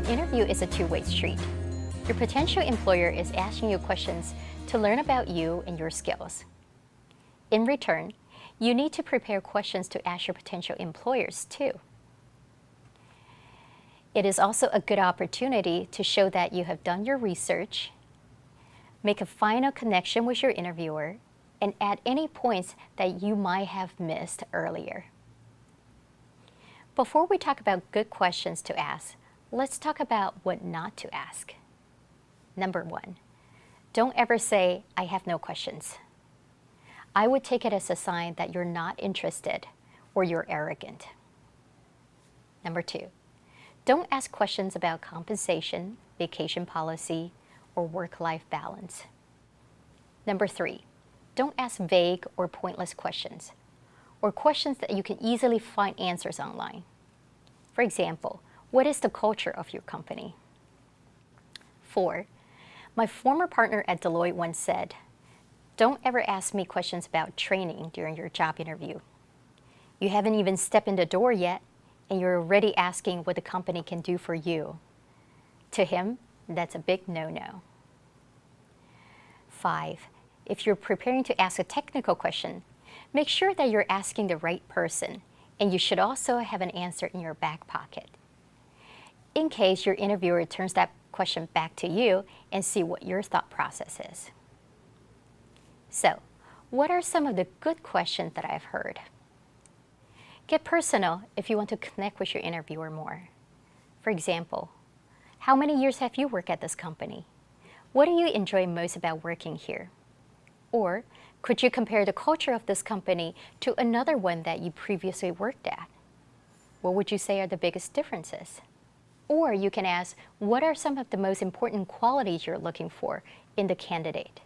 An interview is a two-way street. Your potential employer is asking you questions to learn about you and your skills. In return, you need to prepare questions to ask your potential employers too. It is also a good opportunity to show that you have done your research, make a final connection with your interviewer, and add any points that you might have missed earlier. Before we talk about good questions to ask, let's talk about what not to ask. Number 1, don't ever say, "I have no questions." I would take it as a sign that you're not interested or you're arrogant. Number 2, don't ask questions about compensation, vacation policy, or work-life balance. Number 3, don't ask vague or pointless questions, or questions that you can easily find answers online. For example, what is the culture of your company? 4, my former partner at Deloitte once said, "Don't ever ask me questions about training during your job interview. You haven't even stepped in the door yet, and you're already asking what the company can do for you." To him, that's a big no-no. 5, if you're preparing to ask a technical question, make sure that you're asking the right person, and you should also have an answer in your back pocket, in case your interviewer turns that question back to you and see what your thought process is. So, what are some of the good questions that I've heard? Get personal if you want to connect with your interviewer more. For example, how many years have you worked at this company? What do you enjoy most about working here? Or could you compare the culture of this company to another one that you previously worked at? What would you say are the biggest differences? Or you can ask, what are some of the most important qualities you're looking for in the candidate?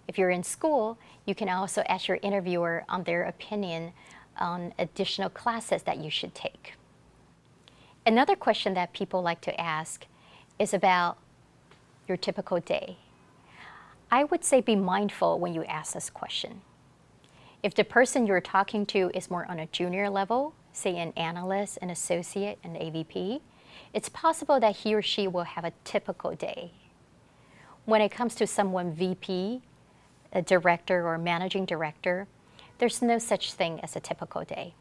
If you're in school, you can also ask your interviewer on their opinion on additional classes that you should take. Another question that people like to ask is about your typical day. I would say be mindful when you ask this question. If the person you're talking to is more on a junior level, say an analyst, an associate, an AVP, it's possible that he or she will have a typical day. When it comes to someone VP, a director or managing director, there's no such thing as a typical day.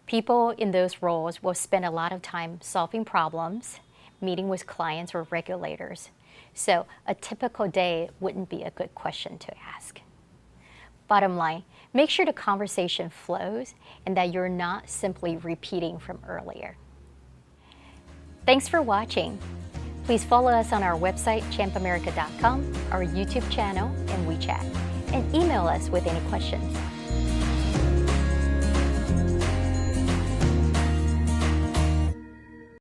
People in those roles will spend a lot of time solving problems, meeting with clients or regulators. So a typical day wouldn't be a good question to ask. Bottom line, make sure the conversation flows and that you're not simply repeating from earlier. Thanks for watching. Please follow us on our website, ChampAmerica.com, our YouTube channel, and WeChat, and email us with any questions.